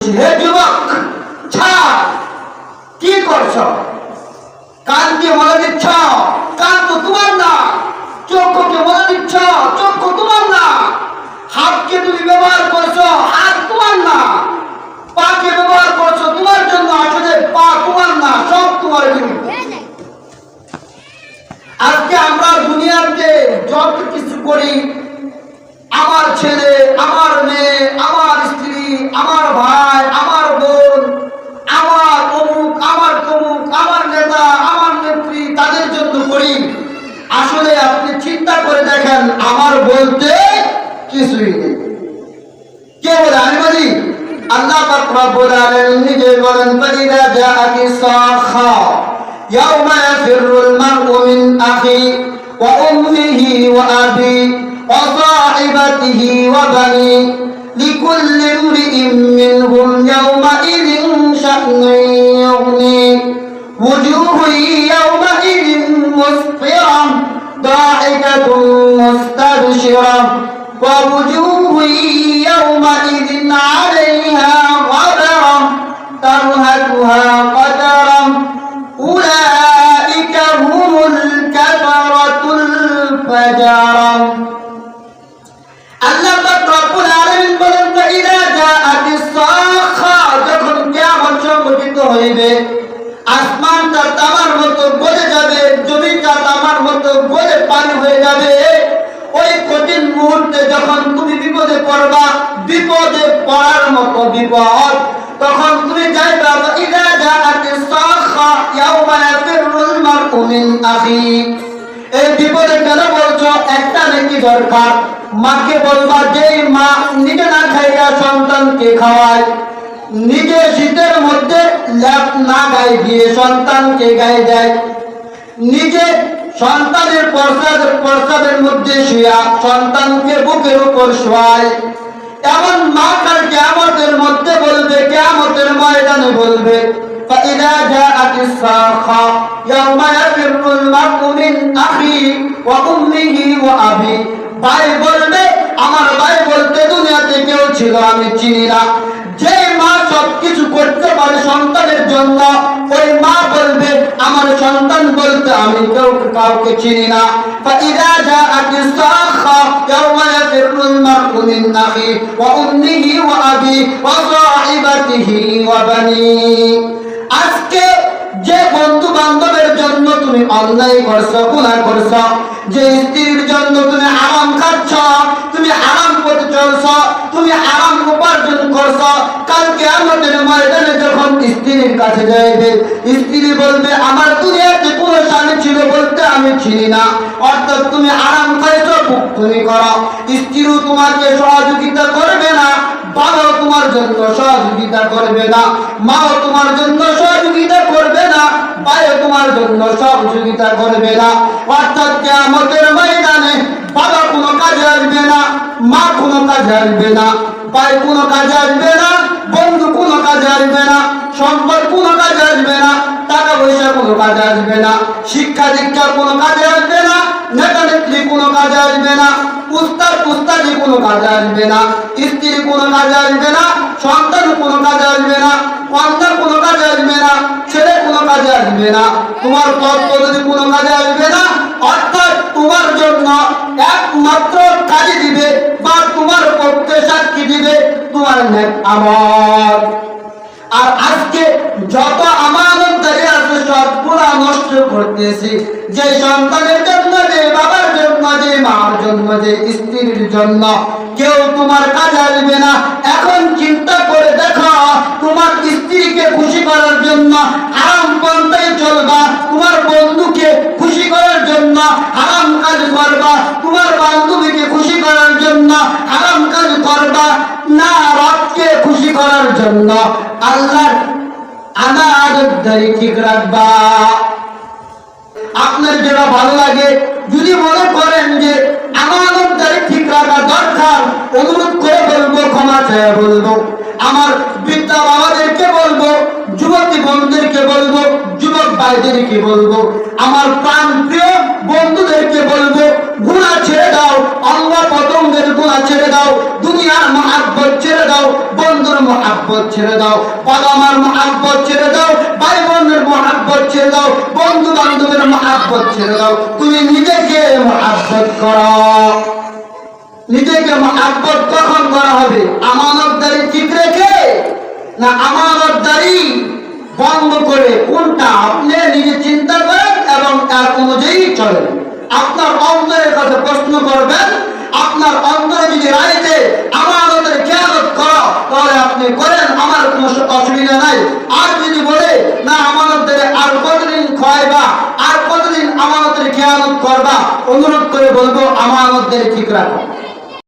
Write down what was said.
হে যুবক, ছাড়, কি করছো? কানকে মনে দিচ্ছ, কান তো তোমার না। চক্ষুকে মনে দিচ্ছ, চক্ষু তোমার না। হাতকে তুমি ব্যবহার করছো, হাত তোমার না। পাকে ব্যবহার করছো তোমার জন্য, আসলে পা তোমার না, সব তোমার বিরুদ্ধে। আজকে আমরা দুনিয়াতে যত কিছু করি, আমার ছেলে, আমার মেয়ে, আমার স্ত্রী, আমার ভাই, আমার বোন, আমার অমুক, আমার তমুক, আমার নেতা, আমার নেত্রী, তাদের জন্য করি। আসলে আপনি চিন্তা করে দেখেন, আমার বলতে কিছুই নেই। কে বলে? আমি বলি। আল্লাহ পাক রব্বুল আলামিন নিজে বলেন, ফাইদা জাআতিস সাখা ইয়াওমা ইয়াফিরুল মার'উ মিন আখি ওয়া উম্মিহি ওয়া আবি ওয়া সাহিবাতিহি ওয়া বানি লিকুল্লি ইমরিইন মিনহুম ইয়াওমাইযিন শা'নুন ইউগনি ওয়াজুহুন ইয়াওমাইযিন মুসফিরা দাহিকাতুন মুস্তাবশিরা ووجوه يومئذ عليها غبرة ترهقها قترة أولئك هم الكفرة الفجرة আল্লাহ পাক রব্বুল আলামিন বলেন, ফাইদা জাআতিস সাখা, যখন কিয়ামত সংঘটিত হইবে, আসমানটা তামার মতো গলে যাবে, জমিটা তামার মতো গলে পানি হয়ে যাবে। ওই কঠিন মুহূর্তে যখন তুমি বিপদে পড়বা, বিপদে পড়ার মতো বিপদ, তখন তুমি যাইবা, ফাইদা জাআতিস সাখা ইয়াওমা ইয়াফিরুল মার'উ মিন আখি। এই বিপদে কেন বলছো? একটা নাকি দরকার। মাকে বলবা, যেই মা নিজে না খাইয়া সন্তানকে খাওয়ায়, নিজে শীতের মধ্যে ল্যাপ না গায়ে দিয়ে সন্তানকে গায়ে দেয়, নিজে সন্তানের প্রস্রাবের মধ্যে শুয়া সন্তানকে বুকের উপর শোয়ায়, এমন মা কাল কিয়ামতের মধ্যে বলবে, কিয়ামতের ময়দানে বলবে, ফাইদা জাআতিস সাখা ইয়াওমা ইয়াফিরুল মার'উ মিন আখি ওয়া উম্মিহি ওয়া আবি। ভাই বলবে, আমার ভাই বলতে দুনিয়াতে কেউ ছিল আমি চিনি না। যে মা সবকিছু করতে পারে সন্তানের জন্য, ওই মা বলবে, আমার সন্তান বলতে আমি কাউকে চিনি না। ফাইদা জাআতিস সাখা ইয়াওমা ইয়াফিরুল মার'উ মিন আখি ওয়া উম্মিহি ওয়া আবি ওয়া সাহিবাতিহি ওয়া বানি। আজকে যে বন্ধু বান্ধবের জন্য তুমি অন্যায় করছো, গুনাহ করছো, যে স্ত্রীর জন্য তুমি হারাম খাচ্ছ, তুমি হারাম পথে চলছো, তুমি হারাম উপার্জন করছো, কাল কিয়ামতের ময়দানে যখন স্ত্রীর কাছে যাইবে, স্ত্রী বলবে, আমার দুনিয়াতে কোন স্বামী ছিল বলতে আমি চিনি না। অর্থাৎ তুমি হারাম খাইছো, তুমি করো। স্ত্রীও তোমাকে সহযোগিতা করবে না, বাবাও তোমার জন্য সহযোগিতা করবে না, মাও তোমার জন্য সহযোগিতা করবে না, ভাইও তোমার জন্য সহযোগিতা করবে না। অর্থাৎ কিয়ামতের ময়দানে বাবা কোনো কাজে আসবে না, মা কোনো কাজে আসবে না, ভাই কোনো কাজে আসবে না, বন্ধু কোনো কাজে আসবে না, সম্পদ কোনো কাজে আসবে না, টাকা পয়সা কোনো কাজে আসবে না, শিক্ষা দীক্ষা কোনো কাজে আসবে না, নেতা নেত্রী কোনো কাজে আসবে না, উস্তাদ উস্তাদি কোনো কাজে আসবে না, স্ত্রী কোনো কাজে আসবে না, সন্তান কোনো কাজে আসবে না, কন্যা কোনো কাজে আসবে না, ছেলে কোনো কাজে আসবে না, তোমার পদ্ধতি কোনো কাজে আসবে না। অর্থাৎ তোমার জন্য একমাত্র কাজে দিবে বা তোমার পক্ষে সাক্ষী দিবে তোমার নেক আমল। আর আজকে যত আমানতদারি আছে সবগুলা নষ্ট করতেছি, যে সন্তানের জন্য, যে বাবার জন্য, যে মার জন্য, যে স্ত্রীর জন্য, কেউ তোমার কাজে আসবে না। এখন চিন্তা করে দেখো, তোমার স্ত্রীকে খুশি করার জন্য হারাম পন্থায় চলবা, তোমার বন্ধুকে খুশি করার জন্য হারাম কাজ করবা, তোমার বান্ধবীকে খুশি করার জন্য হারাম কাজ করবা, না রবকে খুশি করার জন্য আল্লাহর আমানতদারি ঠিক রাখবা। আপনার যেটা ভালো লাগে, যদি মনে করেন যে আমানতদারি ঠিক রাখা দরকার, অনুরোধ করে বলবো, ক্ষমা চেয়ে বলবো, আমার বৃদ্ধা বাবাদেরকে বলবো, যুবতী বন্ধুদেরকে বলবো, যুবক ভাইদেরকে বলবো, আমার প্রাণ প্রিয় বন্ধুদেরকে বলবো, গুনাহ ছেড়ে দাও, অঙ্গ প্রত্যঙ্গের গুনাহ ছেড়ে দাও, দুনিয়ার মহাব্বত ছেড়ে দাও, বন্ধুর মহাব্বত ছেড়ে দাও, বাবা-মার মহাব্বত ছেড়ে দাও, ভাই বোনের মহাব্বত ছেড়ে দাও, বন্ধু বান্ধবের মহাব্বত ছেড়ে দাও। তুমি নিজেকে মহাব্বত করো। নিজেকে মহাব্বত কখন করা হবে? আমানতদারি ঠিক রেখে না আমানতদারি বন্ধ করে? কোনটা আপনি নিজে চিন্তা করেন এবং তার অনুযায়ী চলেন। আপনার অন্তরের কাছে প্রশ্ন করবেন, আপনার অন্তরে যদি রাইতে আমানতের খেয়ালত করো তাহলে আপনি করেন, আমার কোনো অসুবিধা নাই। আর যদি বলে না আমানতের আর কতদিন খাওয়াইবা, আর কতদিন আমানতের খেয়ালত করবা, অনুরোধ করে বলবো আমানতদের ঠিক রাখো।